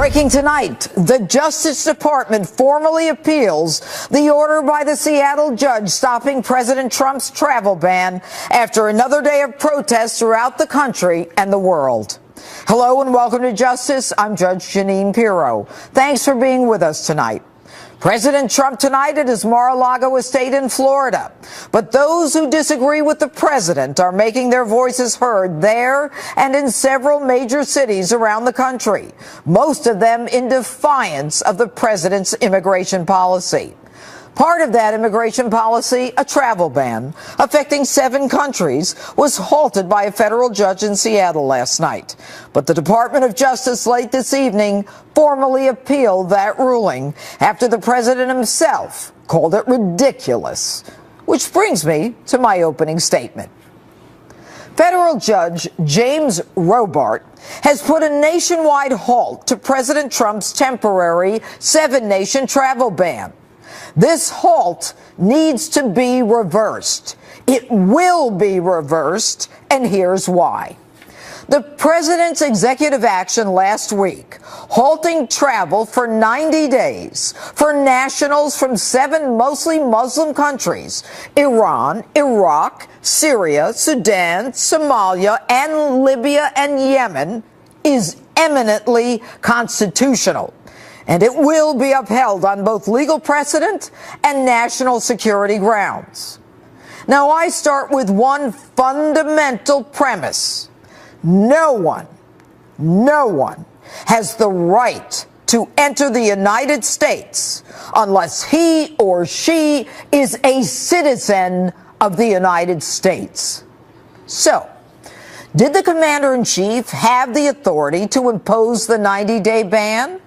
Breaking tonight, the Justice Department formally appeals the order by the Seattle judge stopping President Trump's travel ban after another day of protests throughout the country and the world. Hello and welcome to Justice. I'm Judge Jeanine Pirro. Thanks for being with us tonight. President Trump tonight at his Mar-a-Lago estate in Florida. But those who disagree with the president are making their voices heard there and in several major cities around the country, most of them in defiance of the president's immigration policy. Part of that immigration policy, a travel ban affecting 7 countries, was halted by a federal judge in Seattle last night. But the Department of Justice late this evening formally appealed that ruling after the president himself called it ridiculous. Which brings me to my opening statement. Federal Judge James Robart has put a nationwide halt to President Trump's temporary 7-nation travel ban. This halt needs to be reversed. It will be reversed, and here's why. The president's executive action last week, halting travel for 90 days for nationals from 7 mostly Muslim countries, Iran, Iraq, Syria, Sudan, Somalia, and Libya and Yemen, is eminently constitutional. And it will be upheld on both legal precedent and national security grounds. Now, I start with one fundamental premise. No one has the right to enter the United States unless he or she is a citizen of the United States. So, did the commander-in-chief have the authority to impose the 90-day ban?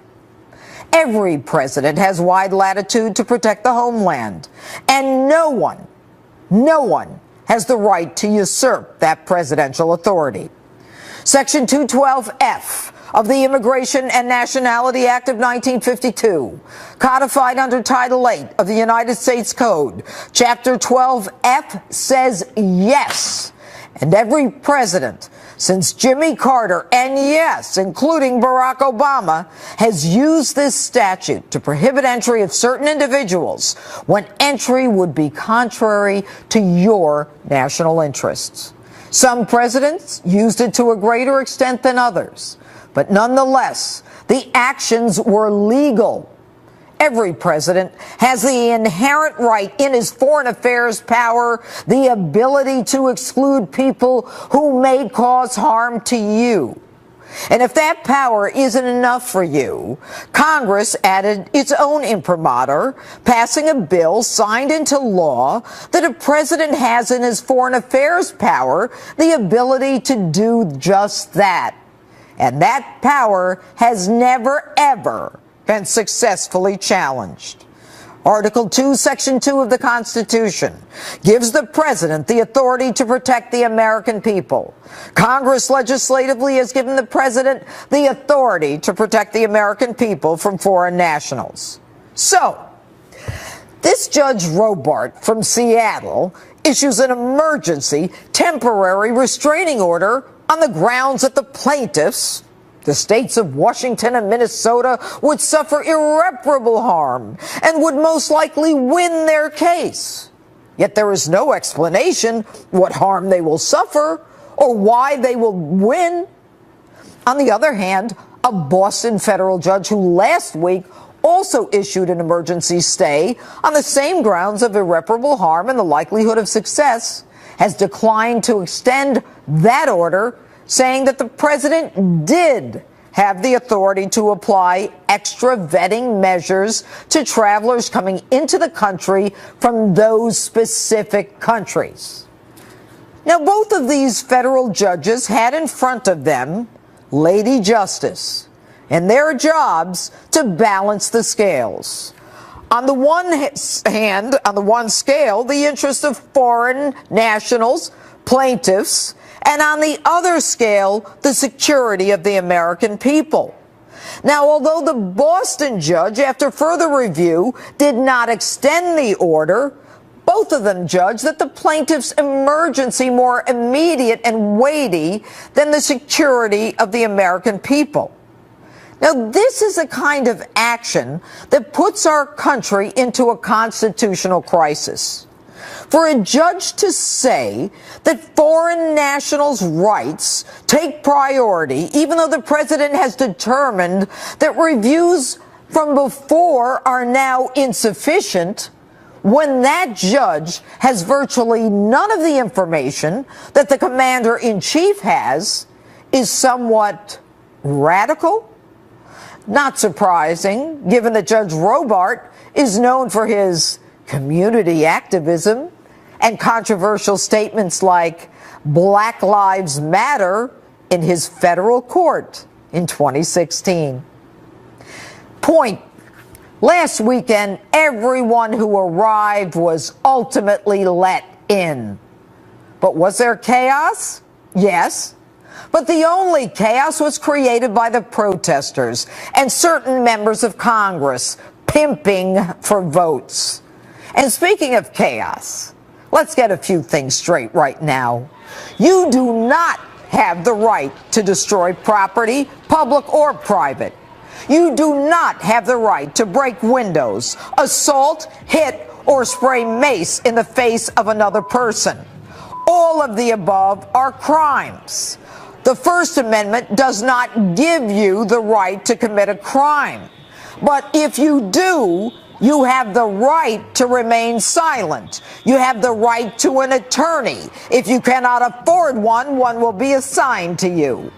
Every president has wide latitude to protect the homeland, and no one has the right to usurp that presidential authority. Section 212F of the Immigration and Nationality Act of 1952, codified under Title 8 of the United States Code, Chapter 12F says yes, and every president since Jimmy Carter, and yes, including Barack Obama, has used this statute to prohibit entry of certain individuals when entry would be contrary to your national interests. Some presidents used it to a greater extent than others, but nonetheless, the actions were legal. Every president has the inherent right in his foreign affairs power, the ability to exclude people who may cause harm to you. And if that power isn't enough for you, Congress added its own imprimatur, passing a bill signed into law that a president has in his foreign affairs power the ability to do just that. And that power has never, ever been successfully challenged. Article 2, Section 2 of the Constitution gives the president the authority to protect the American people. Congress legislatively has given the president the authority to protect the American people from foreign nationals. So, this Judge Robart from Seattle issues an emergency temporary restraining order on the grounds that the plaintiffs, the states of Washington and Minnesota, would suffer irreparable harm and would most likely win their case. Yet there is no explanation what harm they will suffer or why they will win. On the other hand, a Boston federal judge who last week also issued an emergency stay on the same grounds of irreparable harm and the likelihood of success has declined to extend that order, saying that the president did have the authority to apply extra vetting measures to travelers coming into the country from those specific countries. Now, both of these federal judges had in front of them Lady Justice and their jobs to balance the scales. On the one hand, on the one scale, the interest of foreign nationals, plaintiffs, and on the other scale, the security of the American people. Now, although the Boston judge, after further review, did not extend the order, both of them judged that the plaintiff's emergency more immediate and weighty than the security of the American people. Now, this is a kind of action that puts our country into a constitutional crisis. For a judge to say that foreign nationals' rights take priority, even though the president has determined that reviews from before are now insufficient, when that judge has virtually none of the information that the commander-in-chief has, is somewhat radical. Not surprising, given that Judge Robart is known for his community activism and controversial statements like Black Lives Matter in his federal court in 2016. Point. Last weekend, everyone who arrived was ultimately let in. But was there chaos? Yes. But the only chaos was created by the protesters and certain members of Congress pimping for votes. And speaking of chaos, let's get a few things straight right now. You do not have the right to destroy property, public or private. You do not have the right to break windows, assault, hit, or spray mace in the face of another person. All of the above are crimes. The First Amendment does not give you the right to commit a crime. But if you do, you have the right to remain silent. You have the right to an attorney. If you cannot afford one, one will be assigned to you.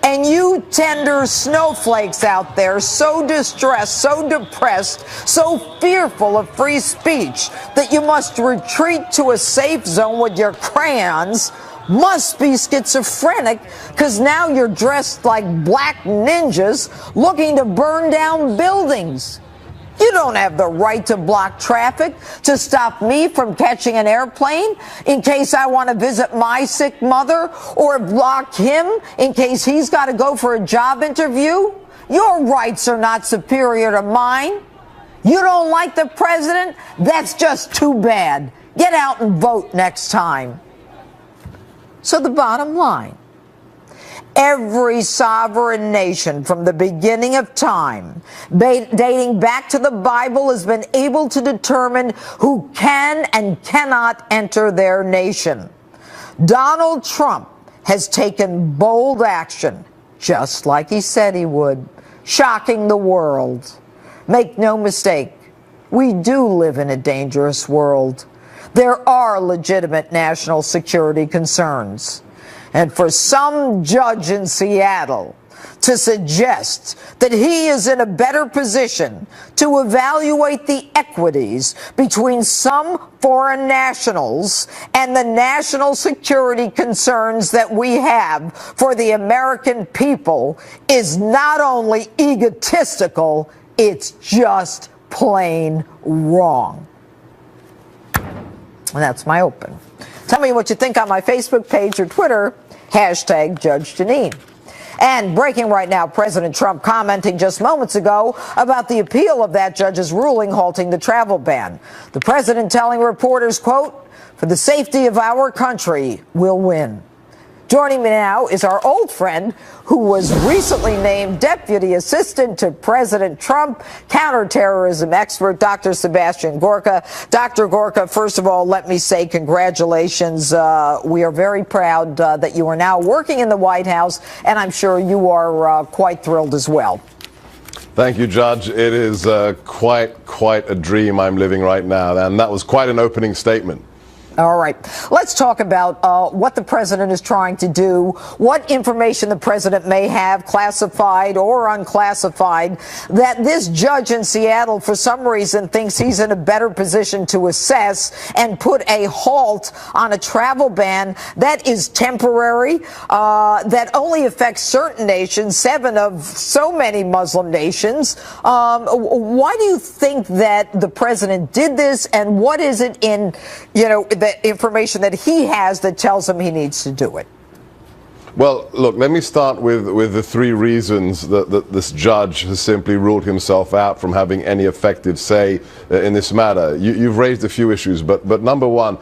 And you tender snowflakes out there, so distressed, so depressed, so fearful of free speech that you must retreat to a safe zone with your crayons, must be schizophrenic, because now you're dressed like black ninjas looking to burn down buildings. You don't have the right to block traffic, to stop me from catching an airplane in case I want to visit my sick mother, or block him in case he's got to go for a job interview. Your rights are not superior to mine. You don't like the president? That's just too bad. Get out and vote next time. So the bottom line, every sovereign nation from the beginning of time, dating back to the Bible, has been able to determine who can and cannot enter their nation. Donald Trump has taken bold action, just like he said he would, shocking the world. Make no mistake, we do live in a dangerous world. There are legitimate national security concerns. And for some judge in Seattle to suggest that he is in a better position to evaluate the equities between some foreign nationals and the national security concerns that we have for the American people is not only egotistical, it's just plain wrong. And that's my open. Tell me what you think on my Facebook page or Twitter, hashtag Judge Jeanine. And breaking right now, President Trump commenting just moments ago about the appeal of that judge's ruling halting the travel ban. The president telling reporters, quote, "For the safety of our country, we'll win." Joining me now is our old friend who was recently named Deputy Assistant to President Trump, counterterrorism expert, Dr. Sebastian Gorka. Dr. Gorka, first of all, let me say congratulations. We are very proud that you are now working in the White House, and I'm sure you are quite thrilled as well. Thank you, Judge. It is quite a dream I'm living right now, and that was quite an opening statement. All right. Let's talk about what the president is trying to do, what information the president may have, classified or unclassified, that this judge in Seattle, for some reason, thinks he's in a better position to assess and put a halt on a travel ban that is temporary, that only affects certain nations, 7 of so many Muslim nations. Why do you think that the president did this, and what is it in, the information that he has that tells him he needs to do it? Well, look, let me start with the three reasons that this judge has simply ruled himself out from having any effective say in this matter. You've raised a few issues, but number one,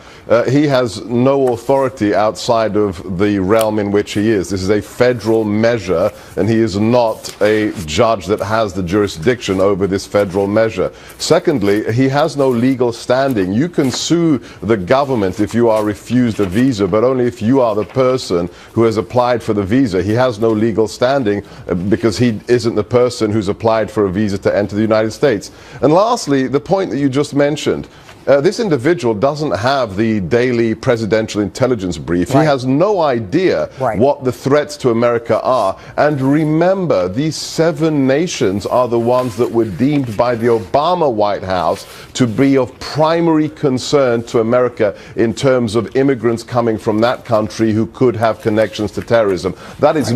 he has no authority outside of the realm in which he is. This is a federal measure, and he is not a judge that has the jurisdiction over this federal measure. Secondly, he has no legal standing. You can sue the government if you are refused a visa, but only if you are the person who has applied for the visa. He has no legal standing because he isn't the person who's applied for a visa to enter the United States. And lastly, the point that you just mentioned, this individual doesn't have the daily presidential intelligence brief. Right. He has no idea what the threats to America are. And remember, these 7 nations are the ones that were deemed by the Obama White House to be of primary concern to America in terms of immigrants coming from that country who could have connections to terrorism. That is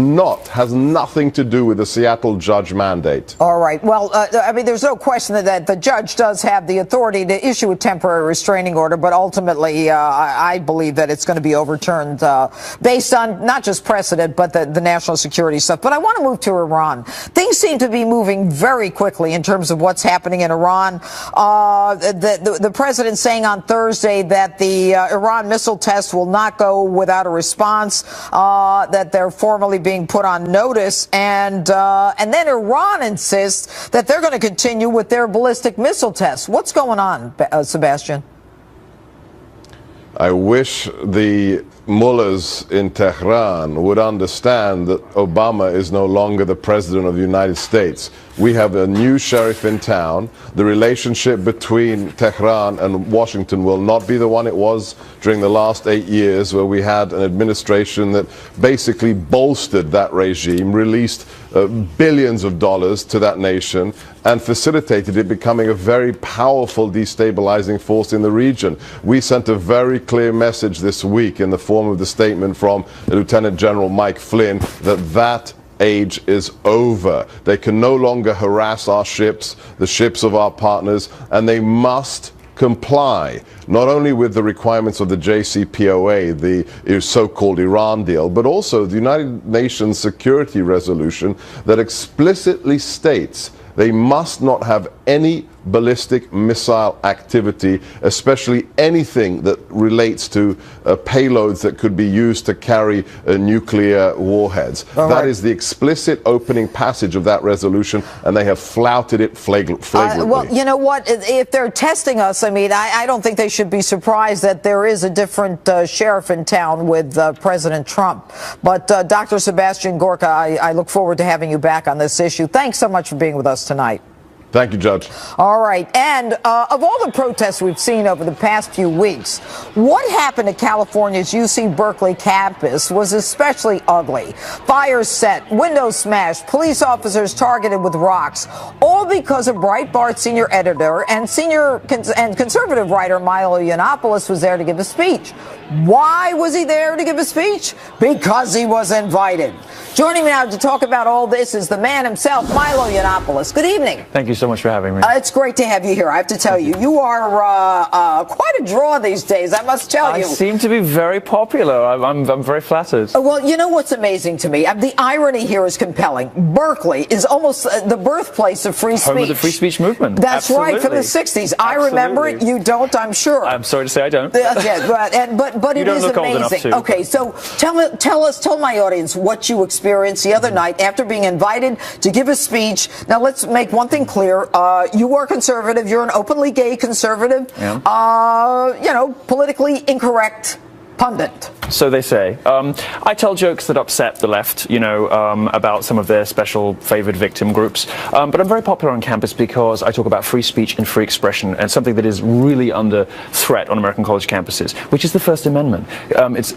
has nothing to do with the Seattle judge mandate. All right. Well, I mean, there's no question that the judge does have the authority to issue a temporary restraining order, but ultimately I believe that it's going to be overturned based on not just precedent, but the national security stuff. But I want to move to Iran. Things seem to be moving very quickly in terms of what's happening in Iran. The president saying on Thursday that the Iran missile test will not go without a response, that they're formally being put on notice, and then Iran insists that they're going to continue with their ballistic missile tests. What's going on, Sebastian? I wish the mullahs in Tehran would understand that Obama is no longer the president of the United States. We have a new sheriff in town. The relationship between Tehran and Washington will not be the one it was during the last 8 years, where we had an administration that basically bolstered that regime, released billions of dollars to that nation, and facilitated it becoming a very powerful destabilizing force in the region. We sent a very clear message this week in the form of the statement from Lieutenant General Mike Flynn that age is over. They can no longer harass our ships, the ships of our partners, and they must comply not only with the requirements of the JCPOA, the so-called Iran deal, but also the United Nations Security Resolution that explicitly states they must not have any ballistic missile activity, especially anything that relates to payloads that could be used to carry nuclear warheads. That is the explicit opening passage of that resolution, and they have flouted it flagrantly. Well, you know what? If they're testing us, I mean, I don't think they should be surprised that there is a different sheriff in town with President Trump. But Dr. Sebastian Gorka, I look forward to having you back on this issue. Thanks so much for being with us tonight. Thank you, Judge. All right. And of all the protests we've seen over the past few weeks, what happened at California's UC Berkeley campus was especially ugly. Fires set, windows smashed, police officers targeted with rocks, all because a Breitbart senior editor and conservative writer Milo Yiannopoulos was there to give a speech. Why was he there to give a speech? Because he was invited. Joining me now to talk about all this is the man himself, Milo Yiannopoulos. Good evening. Thank you so much for having me. It's great to have you here. I have to tell you, you are quite a draw these days, I must tell you. I seem to be very popular. I'm very flattered. Well, you know what's amazing to me? The irony here is compelling. Berkeley is almost the birthplace of free speech. Home of the free speech movement. That's right, from the 60s. I remember it. You don't, I'm sure. I'm sorry to say I don't. But it is amazing. Okay, so tell my audience what you experienced the other night after being invited to give a speech. Now, let's make one thing clear. You are conservative. You're an openly gay conservative. Yeah. You know, politically incorrect pundit. So they say. I tell jokes that upset the left, you know, about some of their special favored victim groups. But I'm very popular on campus because I talk about free speech and free expression, and something that is really under threat on American college campuses, which is the First Amendment.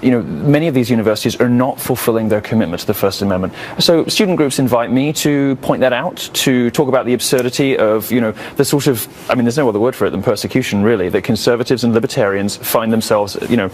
You know, many of these universities are not fulfilling their commitment to the First Amendment. So student groups invite me to point that out, to talk about the absurdity of, you know, the sort of, I mean, there's no other word for it than persecution, really, that conservatives and libertarians find themselves, you know,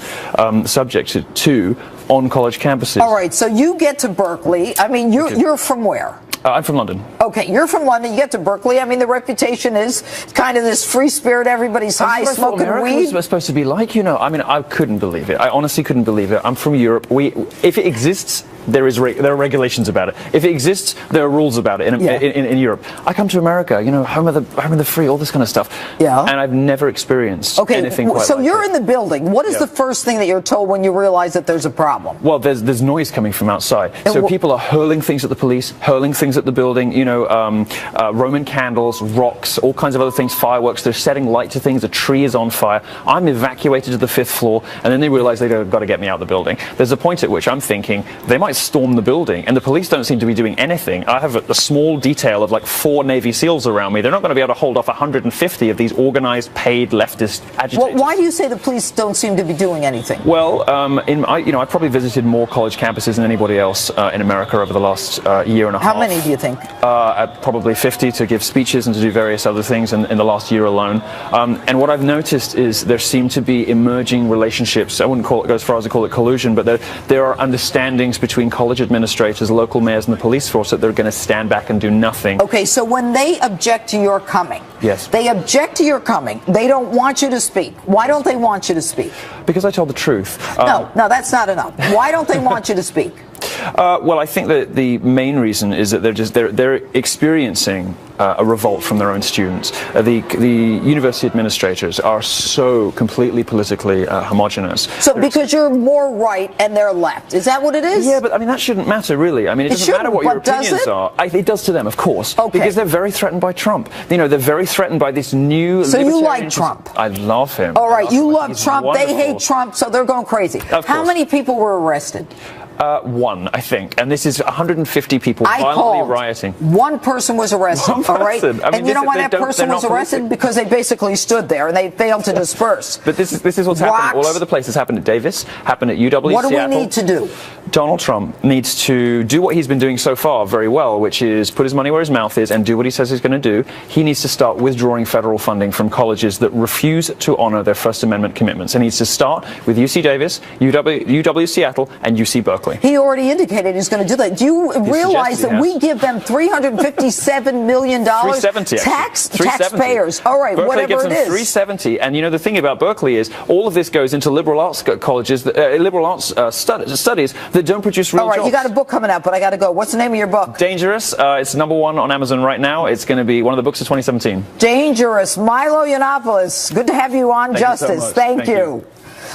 subject to on college campuses. All right, so you get to Berkeley. I mean, you're from where? I'm from London. Okay, you're from London. You get to Berkeley. I mean, the reputation is kind of this free spirit. Everybody's high, smoking weed. Was supposed to be like, you know. I mean, I couldn't believe it. I honestly couldn't believe it. I'm from Europe. If it exists there are regulations about it. If it exists, there are rules about it in Europe. I come to America, you know, home of the free, all this kind of stuff. Yeah. And I've never experienced anything quite so like you're it. in the building. What is the first thing that you're told when you realize that there's a problem? Well, there's noise coming from outside. So people are hurling things at the police, hurling things at the building, you know, Roman candles, rocks, all kinds of other things, fireworks. They're setting light to things. A tree is on fire. I'm evacuated to the 5th floor, and then they realize they've got to get me out of the building. There's a point at which I'm thinking they might storm the building, and the police don't seem to be doing anything. I have a small detail of like 4 Navy SEALs around me. They're not going to be able to hold off 150 of these organized, paid leftist agitators. Well, why do you say the police don't seem to be doing anything? Well, I've probably visited more college campuses than anybody else in America over the last year and a half. How many do you think? Probably 50 to give speeches and to do various other things in the last year alone. And what I've noticed is there seem to be emerging relationships. I wouldn't go as far as to call it collusion, but there are understandings between college administrators, local mayors, and the police force that they're going to stand back and do nothing. Okay, so when they object to your coming, yes, they object to your coming. They don't want you to speak. Why don't they want you to speak? Because I told the truth. No, that's not enough. Why don't they want you to speak? Well, I think that the main reason is that they're experiencing a revolt from their own students. The university administrators are so completely politically homogenous. So because you're more right and they're left, is that what it is? Yeah, but I mean that shouldn't matter really. I mean it doesn't matter what your opinions are. It does to them, of course, because they're very threatened by Trump. You know, they're very threatened by this new. So you like Trump? I love him. All right, you love Trump. Wonderful. They hate Trump, so they're going crazy. How many people were arrested? 1, I think, and this is 150 people violently rioting. 1 person was arrested. All right, I mean, and you know why that person was arrested? Because they basically stood there and they failed to disperse. But this is what's happening all over the place. It's happened at Davis, happened at UW. What do Seattle. we need to do? Donald Trump needs to do what he's been doing so far very well, which is put his money where his mouth is and do what he says he's going to do. He needs to start withdrawing federal funding from colleges that refuse to honor their First Amendment commitments. And he needs to start with UC Davis, UW Seattle, and UC Berkeley. He already indicated he's going to do that. Do you realize that we give them $357 million taxpayers? All right, Berkeley whatever gives it them is. 370, and you know the thing about Berkeley is all of this goes into liberal arts colleges, liberal arts studies that don't produce real jobs. All right, you got a book coming out, but I got to go. What's the name of your book? Dangerous. It's #1 on Amazon right now. It's going to be one of the books of 2017. Dangerous. Milo Yiannopoulos, good to have you on. Justice. Thank you.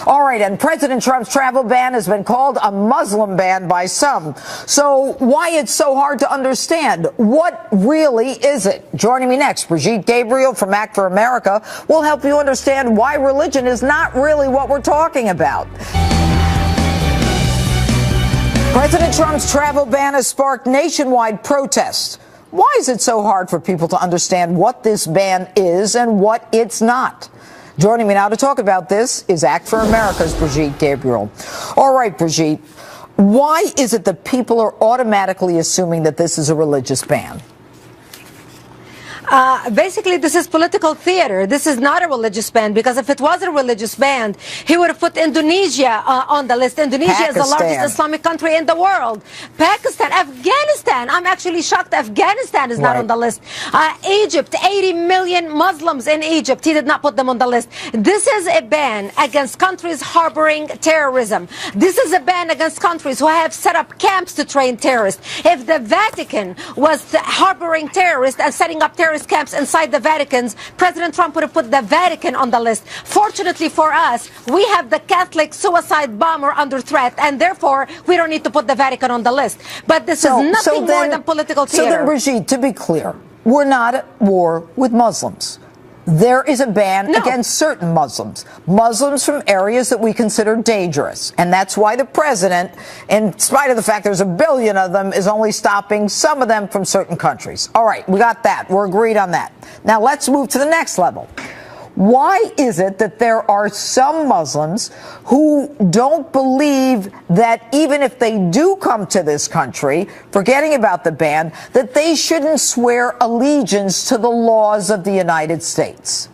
All right, and President Trump's travel ban has been called a Muslim ban by some. So why it's so hard to understand? What really is it? Joining me next, Brigitte Gabriel from Act for America will help you understand why religion is not really what we're talking about. President Trump's travel ban has sparked nationwide protests. Why is it so hard for people to understand what this ban is and what it's not? Joining me now to talk about this is Act for America's Brigitte Gabriel. All right, Brigitte, why is it that people are automatically assuming that this is a religious ban? Basically, this is political theater. This is not a religious ban, because if it was a religious ban, he would have put Indonesia on the list. Indonesia is the largest Islamic country in the world. Pakistan, Afghanistan. I'm actually shocked Afghanistan is not on the list. Egypt, 80 million Muslims in Egypt. He did not put them on the list. This is a ban against countries harboring terrorism. This is a ban against countries who have set up camps to train terrorists. If the Vatican was harboring terrorists and setting up terrorist camps inside the Vatican's, President Trump would have put the Vatican on the list. Fortunately for us, we have the Catholic suicide bomber under threat, and therefore we don't need to put the Vatican on the list. But this is nothing more than political theater. So then, Brigitte, to be clear, we're not at war with Muslims. There is a ban against certain Muslims from areas that we consider dangerous. And that's why the president, in spite of the fact there's a billion of them, is only stopping some of them from certain countries. All right, we got that. We're agreed on that. Now let's move to the next level. Why is it that there are some Muslims who don't believe that even if they do come to this country, forgetting about the ban, that they shouldn't swear allegiance to the laws of the United States?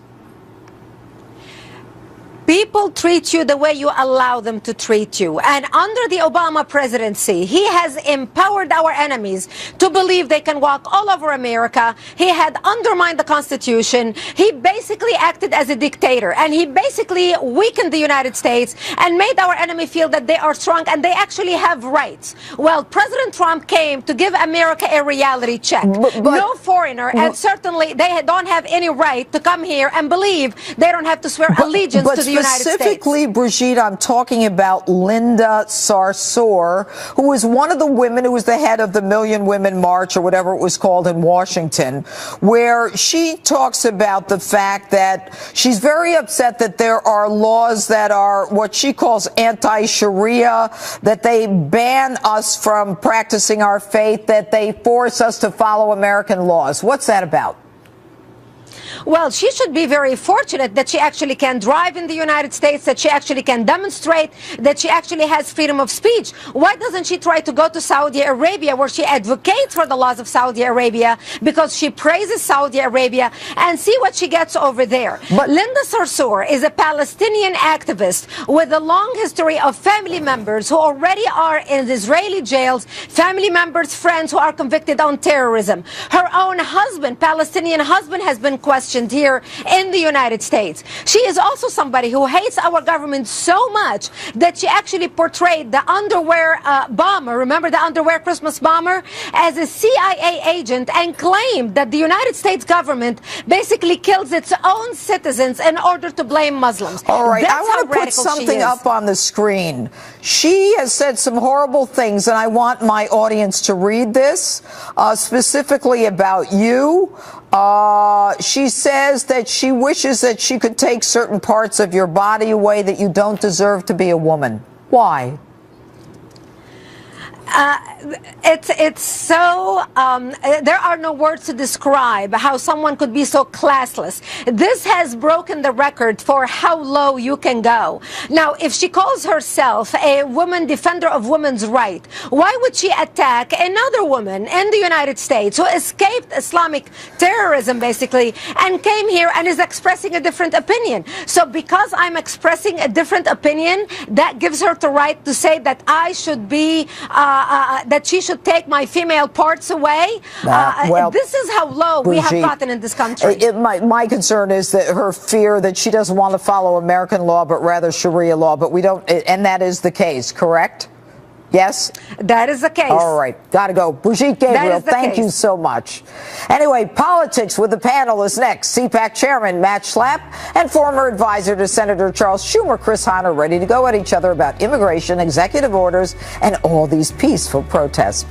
People treat you the way you allow them to treat you. And under the Obama presidency, he has empowered our enemies to believe they can walk all over America. He had undermined the Constitution. He basically acted as a dictator. And he basically weakened the United States and made our enemy feel that they are strong and they actually have rights. Well, President Trump came to give America a reality check. But no foreigner, and certainly they don't have any right to come here and believe they don't have to swear allegiance to the United States. Specifically, Brigitte, I'm talking about Linda Sarsour, who was one of the women who was the head of the Million Women March, or whatever it was called, in Washington, where she talks about the fact that she's very upset that there are laws that are what she calls anti-Sharia, that they ban us from practicing our faith, that they force us to follow American laws. What's that about? Well, she should be very fortunate that she actually can drive in the United States, that she actually can demonstrate, that she actually has freedom of speech. Why doesn't she try to go to Saudi Arabia, where she advocates for the laws of Saudi Arabia, because she praises Saudi Arabia, and see what she gets over there? But Linda Sarsour is a Palestinian activist with a long history of family members who already are in Israeli jails, family members, friends who are convicted on terrorism. Her own husband, Palestinian husband, has been questioned here in the United States. She is also somebody who hates our government so much that she actually portrayed the underwear bomber, remember the underwear Christmas bomber, as a CIA agent, and claimed that the United States government basically kills its own citizens in order to blame Muslims. All right, I want to put something up on the screen. She has said some horrible things, and I want my audience to read this, specifically about you. She says that she wishes that she could take certain parts of your body away, that you don't deserve to be a woman. Why? It's so, there are no words to describe how someone could be so classless. This has broken the record for how low you can go. Now, if she calls herself a woman defender of women's rights, why would she attack another woman in the United States who escaped Islamic terrorism, basically, and came here and is expressing a different opinion? So because I'm expressing a different opinion, that gives her the right to say that I should be that she should take my female parts away. Well, this is how low we have gotten in this country. My concern is that her fear that she doesn't want to follow American law, but rather Sharia law. But we don't, and that is the case, correct? Yes? That is the case. All right. Got to go. Brigitte Gabriel, thank you so much. Anyway, politics with the panel is next. CPAC Chairman Matt Schlapp and former advisor to Senator Charles Schumer, Chris Hahn, are ready to go at each other about immigration, executive orders, and all these peaceful protests.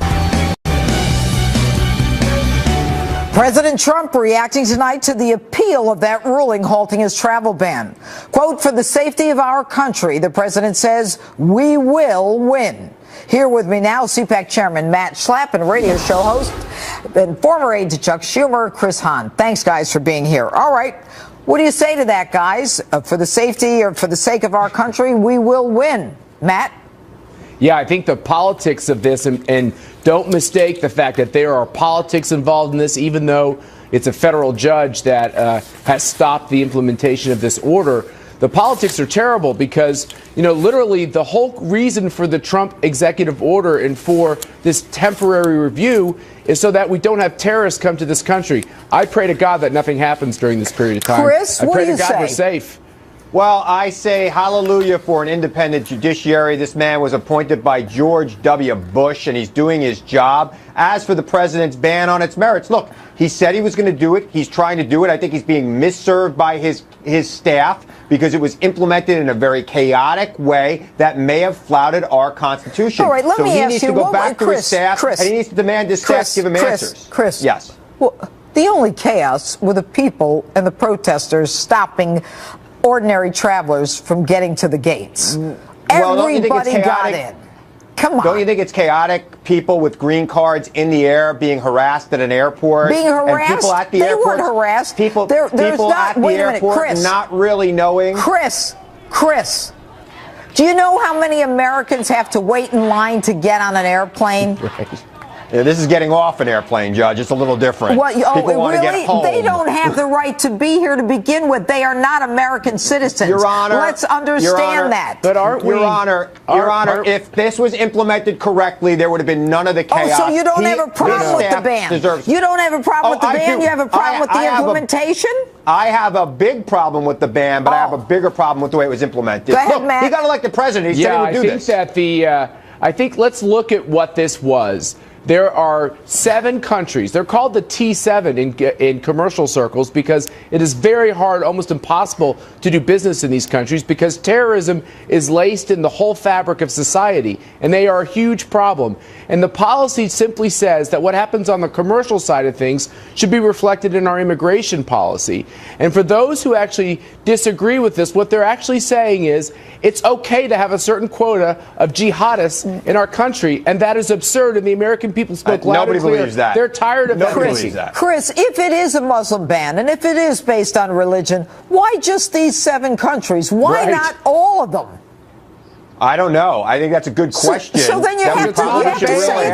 President Trump reacting tonight to the appeal of that ruling halting his travel ban. Quote, "For the safety of our country," the president says, "we will win." Here with me now, CPAC Chairman Matt Schlapp and radio show host and former aide to Chuck Schumer, Chris Hahn. Thanks, guys, for being here. All right. What do you say to that, guys? For the safety or for the sake of our country, we will win. Matt? Yeah, I think the politics of this, and don't mistake the fact that there are politics involved in this, even though it's a federal judge that has stopped the implementation of this order. The politics are terrible because, you know, literally the whole reason for the Trump executive order and for this temporary review is so that we don't have terrorists come to this country. I pray to God that nothing happens during this period of time. Chris, I pray what do to God you say? we're safe. Well, I say hallelujah for an independent judiciary. This man was appointed by George W. Bush, and he's doing his job. As for the president's ban on its merits, look, he said he was going to do it. He's trying to do it. I think he's being misserved by his staff because it was implemented in a very chaotic way that may have flouted our Constitution. All right, let me ask you. So he needs to go back to his staff, and he needs to demand his staff give him answers. Chris. Yes. Well, the only chaos were the people and the protesters stopping ordinary travelers from getting to the gates. Everybody got in. Come on. Don't you think it's chaotic? People with green cards in the air being harassed at an airport. Being harassed? And people at the they airport. weren't harassed. People at the airport not really knowing. Chris, do you know how many Americans have to wait in line to get on an airplane? Right. Yeah, this is getting off an airplane, Judge. It's a little different. Well, People want to really? get home. They don't have the right to be here to begin with. They are not American citizens. Your Honor, let's understand that. But aren't we? Your Honor, if this was implemented correctly, there would have been none of the chaos. Oh, so you don't have a problem with the ban? You don't have a problem with the ban? You have a problem with the implementation? I have a big problem with the ban, but I have a bigger problem with the way it was implemented. Go ahead, Look, Matt. he got elected president. He said he would do this. I think let's look at what this was. There are 7 countries. They're called the T7 in commercial circles because it is very hard, almost impossible to do business in these countries because terrorism is laced in the whole fabric of society, and they are a huge problem. And the policy simply says that what happens on the commercial side of things should be reflected in our immigration policy. And for those who actually disagree with this, what they're actually saying is it's okay to have a certain quota of jihadists in our country, and that is absurd, and the American people spoke loud and clear. Nobody believes that. They're tired of Nobody that. believes that. Chris, if it is a Muslim ban and if it is based on religion, why just these 7 countries? Why not all of them? I don't know. I think that's a good question. So then you have to say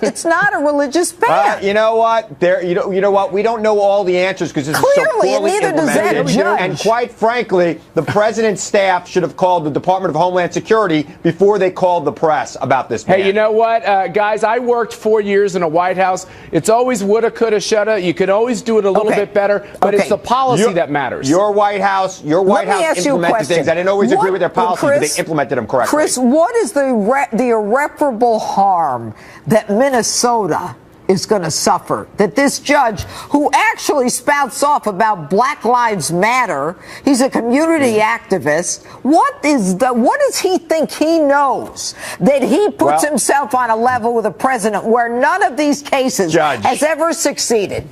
it's not a religious ban. You know what? You know what? We don't know all the answers because this is so poorly neither does that implemented. judge. And quite frankly, the president's staff should have called the Department of Homeland Security before they called the press about this ban. Hey, you know what, guys? I worked 4 years in a White House. It's always woulda, coulda, shoulda. You could always do it a little bit better, but it's the policy that matters. Your White House implemented things. I didn't always agree with their policies, but they implemented them correctly. Chris, what is the irreparable harm that Minnesota is going to suffer? That this judge, who actually spouts off about Black Lives Matter, he's a community activist. What does he think he knows that he puts himself on a level with a president where none of these cases has ever succeeded?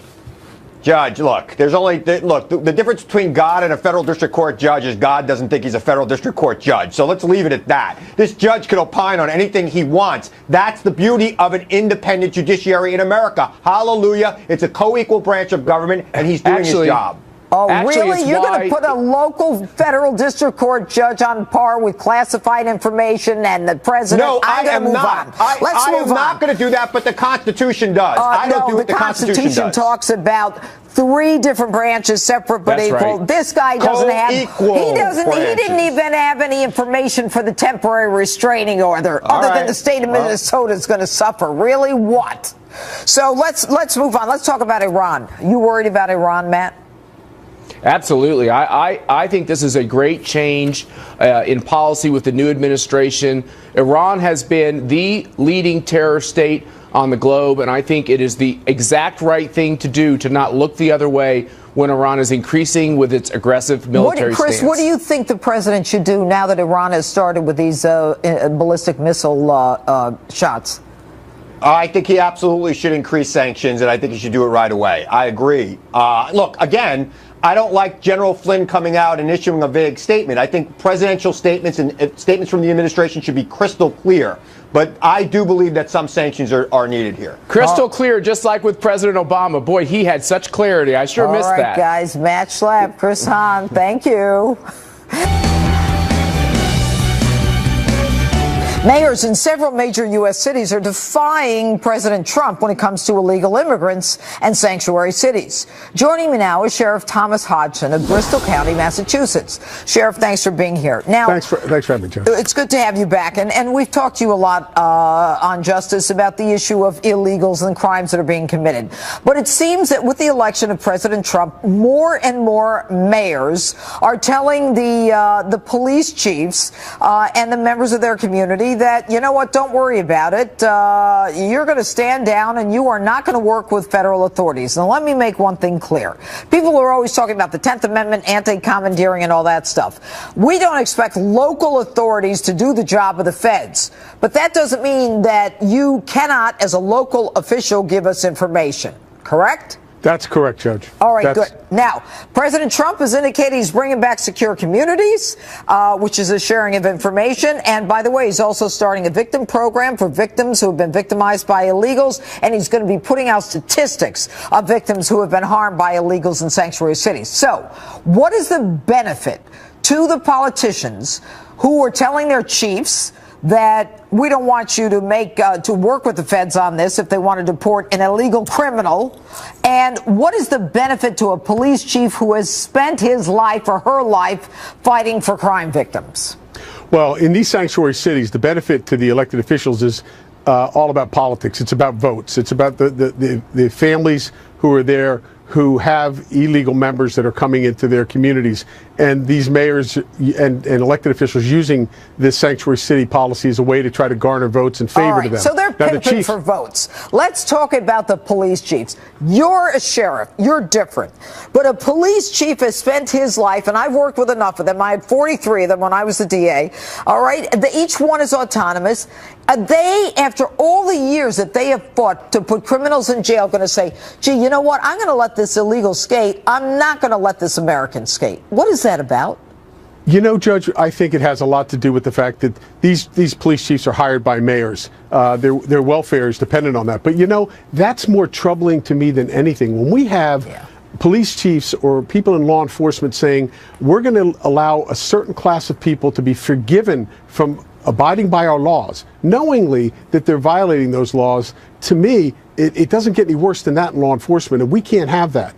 Judge, look, the difference between God and a federal district court judge is God doesn't think he's a federal district court judge. So let's leave it at that. This judge can opine on anything he wants. That's the beauty of an independent judiciary in America. Hallelujah. It's a co-equal branch of government, and he's doing his job. Oh, really? You're going to put a local federal district court judge on par with classified information and the president? No, I am not. I am not going to do that, but the Constitution does. I don't do what the Constitution does. The Constitution talks about 3 different branches, separate but equal. Right. This guy doesn't have. He didn't even have any information for the temporary restraining order, other than the state of Minnesota is going to suffer. Really, what? So let's move on. Let's talk about Iran. You worried about Iran, Matt? Absolutely. I think this is a great change in policy with the new administration. Iran has been the leading terror state on the globe, and I think it is the exact right thing to do to not look the other way when Iran is increasing with its aggressive military stance. Chris, what do you think the president should do now that Iran has started with these ballistic missile shots? I think he absolutely should increase sanctions, and I think he should do it right away. I agree. Look, again, I don't like General Flynn coming out and issuing a vague statement. I think presidential statements and statements from the administration should be crystal clear. But I do believe that some sanctions are needed here. Crystal clear, just like with President Obama. Boy, he had such clarity. I sure missed that. All right, guys. Matt Schlapp, Chris Hahn, thank you. Mayors in several major U.S. cities are defying President Trump when it comes to illegal immigrants and sanctuary cities. Joining me now is Sheriff Thomas Hodgson of Bristol County, Massachusetts. Sheriff, thanks for being here. Now, thanks for having me, Jeff. It's good to have you back. And we've talked to you a lot on Justice about the issue of illegals and crimes that are being committed. But it seems that with the election of President Trump, more and more mayors are telling the police chiefs and the members of their community that, you know what, don't worry about it. You're going to stand down and you are not going to work with federal authorities. Now, let me make one thing clear. People are always talking about the 10th Amendment, anti-commandeering and all that stuff. We don't expect local authorities to do the job of the feds. But that doesn't mean that you cannot, as a local official, give us information. Correct? That's correct, Judge. All right, good. Now, President Trump has indicated he's bringing back secure communities, which is a sharing of information. And by the way, he's also starting a victim program for victims who have been victimized by illegals. And he's going to be putting out statistics of victims who have been harmed by illegals in sanctuary cities. So what is the benefit to the politicians who are telling their chiefs that we don't want you to make to work with the feds on this if they want to deport an illegal criminal. And what is the benefit to a police chief who has spent his life or her life fighting for crime victims? Well, in these sanctuary cities, the benefit to the elected officials is all about politics. It's about votes. It's about the families who are there who have illegal members that are coming into their communities. And these mayors and elected officials using this sanctuary city policy as a way to try to garner votes in favor to them. So they're pimping for votes. Let's talk about the police chiefs. You're a sheriff. You're different. But a police chief has spent his life, and I've worked with enough of them. I had 43 of them when I was the DA. All right. Each one is autonomous. They, after all the years that they have fought to put criminals in jail, going to say, gee, you know what? I'm going to let this illegal skate. I'm not going to let this American skate. What is that about? You know, Judge, I think it has a lot to do with the fact that these police chiefs are hired by mayors. Their welfare is dependent on that. But, you know, that's more troubling to me than anything. When we have police chiefs or people in law enforcement saying we're going to allow a certain class of people to be forgiven from abiding by our laws, knowingly that they're violating those laws, to me, it doesn't get any worse than that in law enforcement, and we can't have that.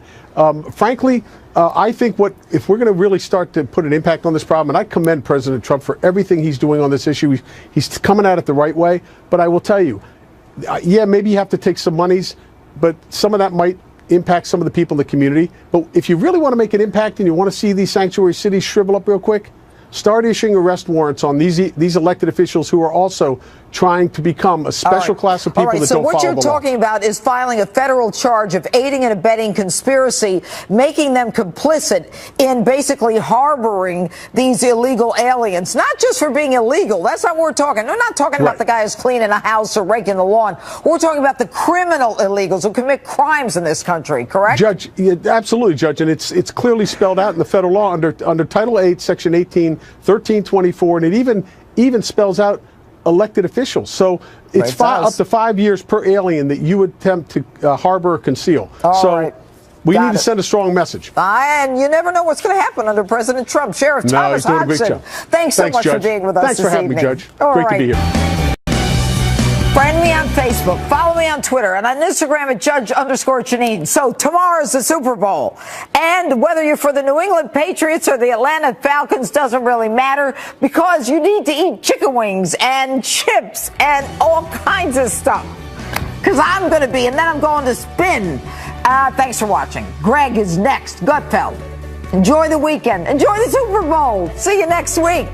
Frankly, I think if we're going to really start to put an impact on this problem, and I commend President Trump for everything he's doing on this issue, he's coming at it the right way, but I will tell you, yeah, maybe you have to take some monies, but some of that might impact some of the people in the community. But if you really want to make an impact and you want to see these sanctuary cities shrivel up real quick, start issuing arrest warrants on these elected officials who are also trying to become a special class of people that don't follow the law. So what you're talking about is filing a federal charge of aiding and abetting conspiracy, making them complicit in basically harboring these illegal aliens, not just for being illegal. That's not what we're talking. We're not talking about the guy who's cleaning a house or raking the lawn. We're talking about the criminal illegals who commit crimes in this country, correct? Judge, absolutely, Judge, and it's clearly spelled out in the federal law under Title 8, Section 18, 1324, and it even spells out elected officials. So it's up to 5 years per alien that you would attempt to harbor or conceal. We need to send a strong message. And you never know what's going to happen under President Trump. Sheriff Thomas Hodgson, thanks so much for being with us this evening. Thanks for having me, Judge. Great to be here. Friend me on Facebook, follow me on Twitter, and on Instagram at Judge_Jeanine. So tomorrow's the Super Bowl. And whether you're for the New England Patriots or the Atlanta Falcons doesn't really matter, because you need to eat chicken wings and chips and all kinds of stuff. Because I'm going to be, and then I'm going to spin. Thanks for watching. Greg is next. Gutfeld. Enjoy the weekend. Enjoy the Super Bowl. See you next week.